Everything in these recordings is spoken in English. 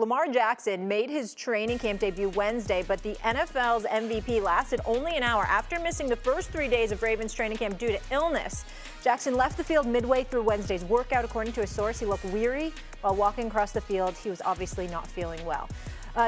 Lamar Jackson made his training camp debut Wednesday, but the NFL's MVP lasted only an hour after missing the first 3 days of Ravens training camp due to illness. Jackson left the field midway through Wednesday's workout. According to a source, he looked weary while walking across the field. He was obviously not feeling well.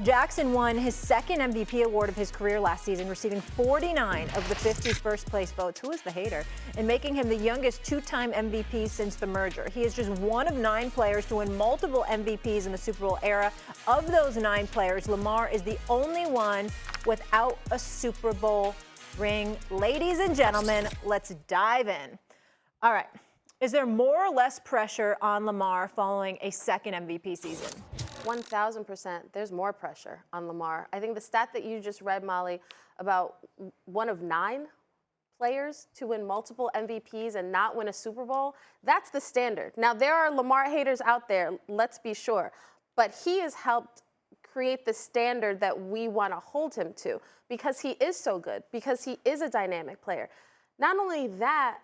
Jackson won his second MVP award of his career last season, receiving 49 of the 50 first-place votes. Who is the hater? And making him the youngest two-time MVP since the merger. He is just one of 9 players to win multiple MVPs in the Super Bowl era. Of those 9 players, Lamar is the only one without a Super Bowl ring. Ladies and gentlemen, let's dive in. All right. Is there more or less pressure on Lamar following a second MVP season? 1,000%. There's more pressure on Lamar. I think the stat that you just read, Molly, about one of 9 players to win multiple MVPs and not win a Super Bowl, that's the standard. Now, there are Lamar haters out there, let's be sure, but he has helped create the standard that we want to hold him to because he is so good, because he is a dynamic player. Not only that,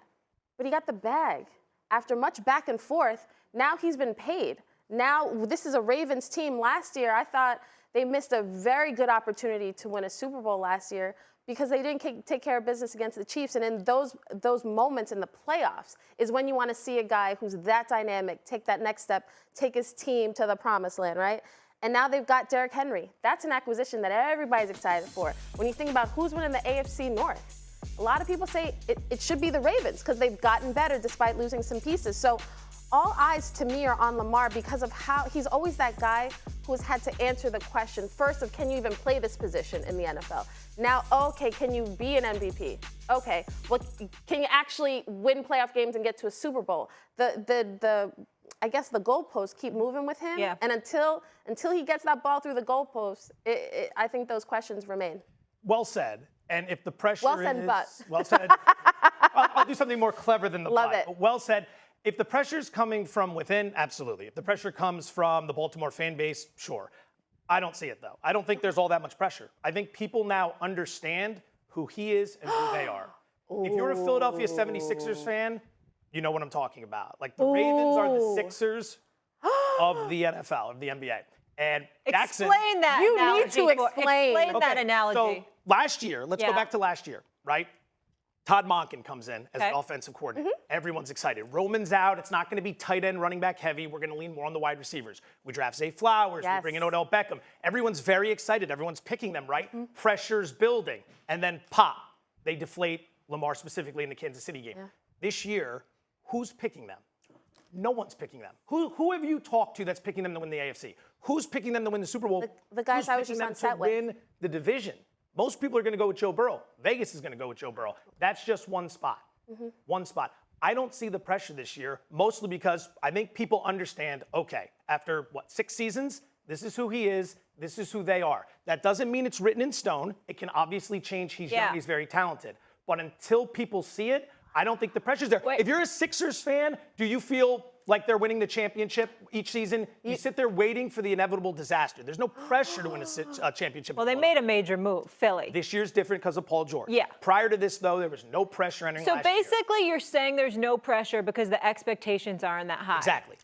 but he got the bag. After much back and forth, now he's been paid. Now, this is a Ravens team. Last year, I thought they missed a very good opportunity to win a Super Bowl last year because they didn't take care of business against the Chiefs. And in those moments in the playoffs is when you want to see a guy who's that dynamic take that next step, take his team to the promised land, right? And now they've got Derrick Henry. That's an acquisition that everybody's excited for. When you think about who's winning the AFC North, a lot of people say it should be the Ravens because they've gotten better despite losing some pieces. So all eyes to me are on Lamar because of how he's always that guy who's had to answer the question first of can you even play this position in the NFL? Now, okay, can you be an MVP? Okay, well, can you actually win playoff games and get to a Super Bowl? I guess the goalposts keep moving with him. Yeah. And until he gets that ball through the goalposts, I think those questions remain. Well said. And if the pressure well said, is but. well said, I'll do something more clever than the Love but. it. Well said. If the pressure is coming from within, absolutely. If the pressure comes from the Baltimore fan base, sure. I don't see it, though. I don't think there's all that much pressure. I think people now understand who he is and who they are. If you're a Philadelphia 76ers fan, you know what I'm talking about. Like, the Ravens are the Sixers of the NFL, of the NBA. And Jackson. Explain that you analogy. need to explain. Explain that analogy. So last year, let's go back to last year, right? Todd Monken comes in as the offensive coordinator. Everyone's excited. Roman's out. It's not going to be tight end, running back heavy. We're going to lean more on the wide receivers. We draft Zay Flowers. We bring in Odell Beckham. Everyone's very excited. Everyone's picking them, right? Pressure's building. And then pop, they deflate Lamar specifically in the Kansas City game. This year, who's picking them? No one's picking them. Who have you talked to that's picking them to win the AFC? Who's picking them to win the Super Bowl? The guys I was just on set with. Who's picking them to win the division? Most people are going to go with Joe Burrow. Vegas is going to go with Joe Burrow. That's just one spot. One spot. I don't see the pressure this year, mostly because I think people understand, okay, after, 6 seasons, this is who he is, this is who they are. That doesn't mean it's written in stone. It can obviously change. He's young, he's very talented. But until people see it, I don't think the pressure's there. If you're a Sixers fan, do you feel like they're winning the championship each season? You sit there waiting for the inevitable disaster. There's no pressure to win a championship. Well, they made a major move, Philly. This year's different because of Paul George. Yeah. Prior to this, though, there was no pressure entering last year. So basically, you're saying there's no pressure because the expectations aren't that high. Exactly.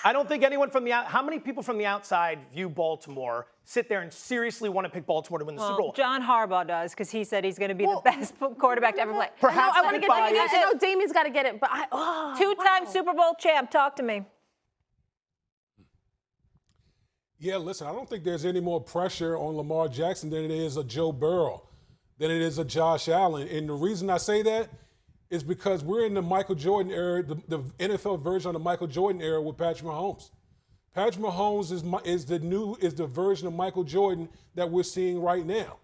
I don't think anyone from the how many people from the outside view Baltimore, sit there and seriously want to pick Baltimore to win the Super Bowl? John Harbaugh does because he said he's going to be the best quarterback to ever play. Perhaps I want to get it. I know Damien's got to get it, but two-time Super Bowl champ. Talk to me. Yeah, listen, I don't think there's any more pressure on Lamar Jackson than it is a Joe Burrow, than it is a Josh Allen. And the reason I say that is because we're in the Michael Jordan era, the NFL version of the Michael Jordan era with Patrick Mahomes. Patrick Mahomes is the version of Michael Jordan that we're seeing right now.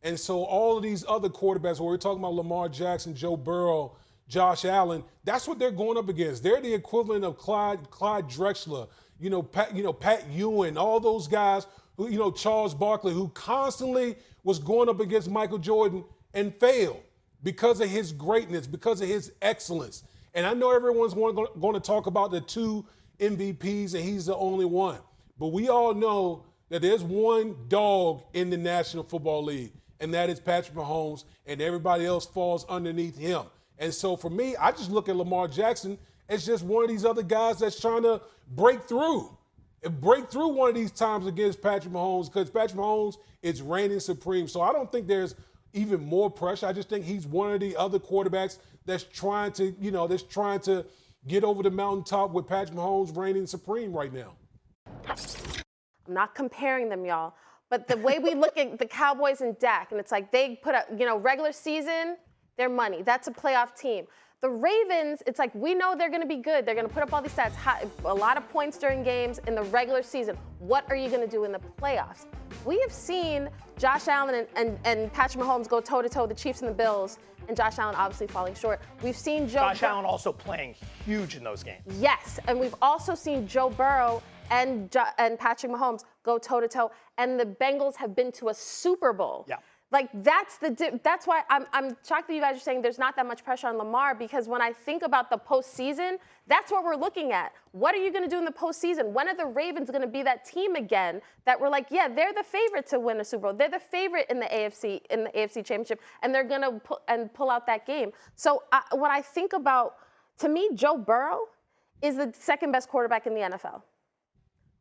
And so all of these other quarterbacks, where we're talking about Lamar Jackson, Joe Burrow, Josh Allen, that's what they're going up against. They're the equivalent of Clyde Drexler, Pat Ewing, all those guys, who, Charles Barkley, who constantly was going up against Michael Jordan and failed because of his greatness, because of his excellence. And I know everyone's going to talk about the 2 MVPs and he's the only one. But we all know that there's one dog in the National Football League, and that is Patrick Mahomes, and everybody else falls underneath him. And so for me, I just look at Lamar Jackson as just one of these other guys that's trying to break through. and break through one of these times against Patrick Mahomes, because Patrick Mahomes is reigning supreme. So I don't think there's even more pressure. I just think he's one of the other quarterbacks that's trying to get over the mountaintop with Patrick Mahomes reigning supreme right now. I'm not comparing them, y'all. But the way we look at the Cowboys and Dak, and it's like they put up, regular season, their money. That's a playoff team. The Ravens, it's like we know they're going to be good. They're going to put up all these stats, a lot of points during games in the regular season. What are you going to do in the playoffs? We have seen Josh Allen and Patrick Mahomes go toe-to-toe the Chiefs and the Bills, and Josh Allen obviously falling short. We've seen Josh Allen also playing huge in those games. Yes, and we've also seen Joe Burrow and Patrick Mahomes go toe-to-toe, and the Bengals have been to a Super Bowl. Yeah. Like, that's why I'm shocked that you guys are saying there's not that much pressure on Lamar, because when I think about the postseason, that's what we're looking at. What are you going to do in the postseason? When are the Ravens going to be that team again that we're like, yeah, they're the favorite to win a Super Bowl. They're the favorite in the AFC Championship, and they're going to pull out that game. So when I think about, to me, Joe Burrow is the second best quarterback in the NFL.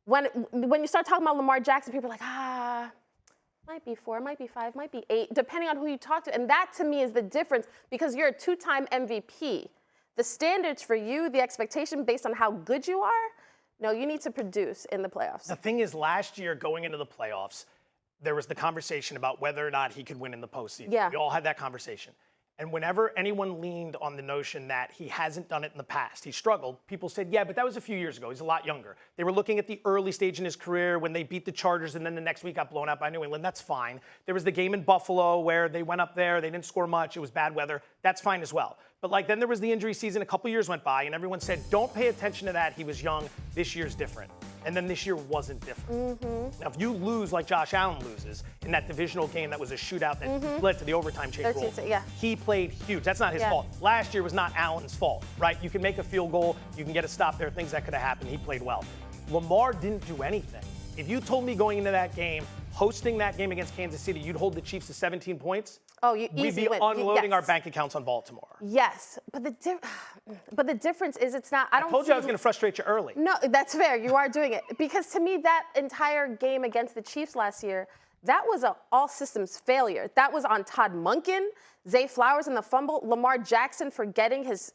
When you start talking about Lamar Jackson, people are like, might be 4, might be 5, might be 8, depending on who you talk to. And that, to me, is the difference, because you're a 2-time MVP. The standards for you, the expectation based on how good you are, no, you need to produce in the playoffs. The thing is, last year, going into the playoffs, there was the conversation about whether or not he could win in the postseason. Yeah. We all had that conversation. And whenever anyone leaned on the notion that he hasn't done it in the past, he struggled, people said, yeah, but that was a few years ago. He's a lot younger. They were looking at the early stage in his career when they beat the Chargers and then the next week got blown out by New England. That's fine. There was the game in Buffalo where they went up there, they didn't score much, it was bad weather. That's fine as well. But then there was the injury season, a couple years went by, and everyone said, don't pay attention to that. He was young. This year's different. And then this year wasn't different. Mm-hmm. Now, if you lose like Josh Allen loses in that divisional game that was a shootout that led to the overtime chase rule, he played huge. That's not his fault. Last year was not Allen's fault, right? You can make a field goal. You can get a stop there. Things that could have happened. He played well. Lamar didn't do anything. If you told me going into that game, hosting that game against Kansas City, you'd hold the Chiefs to 17 points, we'd be unloading our bank accounts on Baltimore. Yes, but the difference is it's not. I told you I was going to frustrate you early. No, that's fair. You are doing it, because to me that entire game against the Chiefs last year, that was an all systems failure. That was on Todd Monken, Zay Flowers in the fumble, Lamar Jackson forgetting his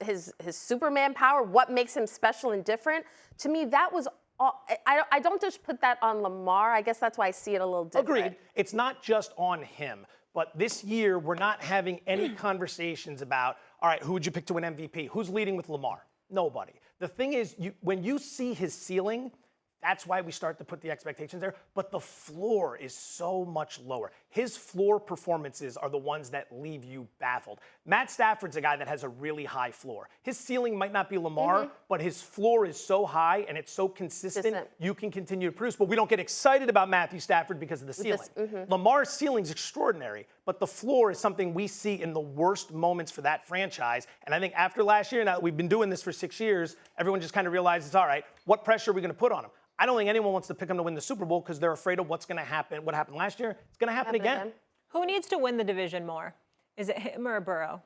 Superman power. What makes him special and different? To me, that was. I don't just put that on Lamar. I guess that's why I see it a little different. Agreed. It's not just on him. But this year, we're not having any conversations about, all right, who would you pick to win MVP? Who's leading with Lamar? Nobody. The thing is, when you see his ceiling, that's why we start to put the expectations there. But the floor is so much lower. His floor performances are the ones that leave you baffled. Matt Stafford's a guy that has a really high floor. His ceiling might not be Lamar, but his floor is so high and it's so consistent, you can continue to produce. But we don't get excited about Matthew Stafford because of the ceiling. Lamar's ceiling is extraordinary, but the floor is something we see in the worst moments for that franchise. And I think after last year, now that we've been doing this for 6 years, everyone just kind of realizes, all right, what pressure are we going to put on him? I don't think anyone wants to pick him to win the Super Bowl because they're afraid of what's going to happen. What happened last year, it's going to happen again. Who needs to win the division more? Is it him or Burrow?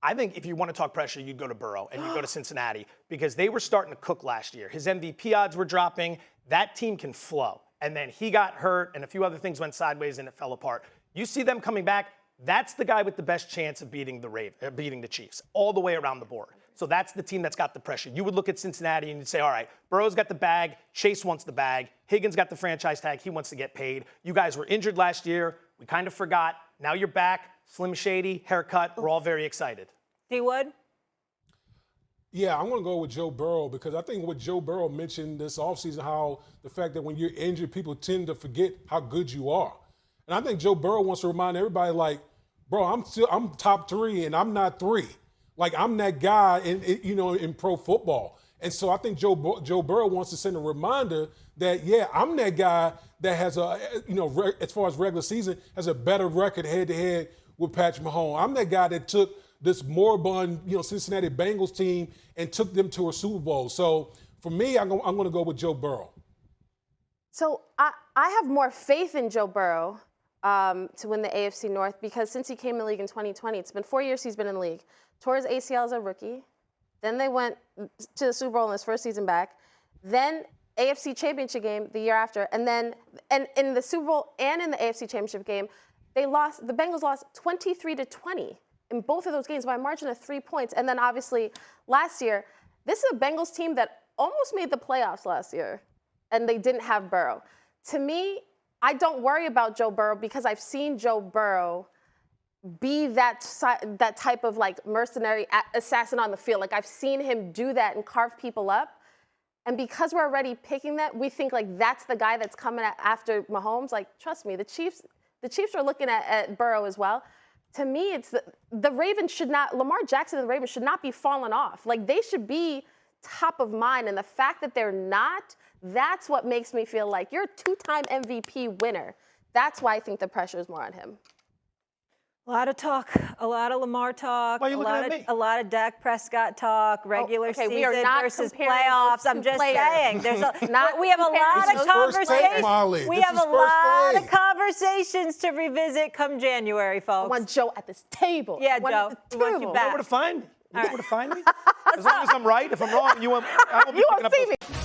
I think if you want to talk pressure, you'd go to Burrow and you'd go to Cincinnati because they were starting to cook last year. His MVP odds were dropping. That team can flow. And then he got hurt and a few other things went sideways and it fell apart. You see them coming back, that's the guy with the best chance of beating the Chiefs all the way around the board. So that's the team that's got the pressure. You would look at Cincinnati and you'd say, all right, Burrow's got the bag, Chase wants the bag, Higgins got the franchise tag, he wants to get paid. You guys were injured last year. We kind of forgot. Now you're back. Slim Shady, haircut. We're all very excited. D-Wood? Yeah, I'm going to go with Joe Burrow because I think what Joe Burrow mentioned this offseason, how the fact that when you're injured, people tend to forget how good you are. And I think Joe Burrow wants to remind everybody, like, bro, I'm top 3 and I'm not 3. Like, I'm that guy in pro football. And so I think Joe Burrow wants to send a reminder that, yeah, I'm that guy that has as far as regular season, has a better record head-to-head with Patrick Mahomes. I'm that guy that took this moribund, Cincinnati Bengals team and took them to a Super Bowl. So for me, I'm going to go with Joe Burrow. So I have more faith in Joe Burrow to win the AFC North because since he came in the league in 2020, it's been 4 years he's been in the league. Tore his ACL as a rookie. Then they went to the Super Bowl in his first season back. Then AFC Championship game the year after, and then and in the Super Bowl and in the AFC Championship game, the Bengals lost 23-20 in both of those games by a margin of 3 points. And then obviously last year, this is a Bengals team that almost made the playoffs last year, and they didn't have Burrow. To me, I don't worry about Joe Burrow because I've seen Joe Burrow be that type of like mercenary assassin on the field. Like I've seen him do that and carve people up. And because we're already picking that, we think like that's the guy that's coming after Mahomes. Like, trust me, the Chiefs are looking at Burrow as well. To me, it's the Ravens should not, Lamar Jackson and the Ravens should not be falling off. Like they should be top of mind. And the fact that they're not, that's what makes me feel like you're a two-time MVP winner. That's why I think the pressure is more on him. A lot of talk, a lot of Lamar talk, Why are you looking at me? a lot of Dak Prescott talk, regular season we are not versus comparing playoffs. those I'm two just players. saying, we have a comparing lot those of two First take, conversations. Molly. We This have is a lot first of conversations to revisit come January, I folks. want Joe at this table. Yeah, I want Joe, at we the want you table. back. You know where to find me? You know where to find me? As long as I'm right. If I'm wrong, I won't be You picking won't up see those me.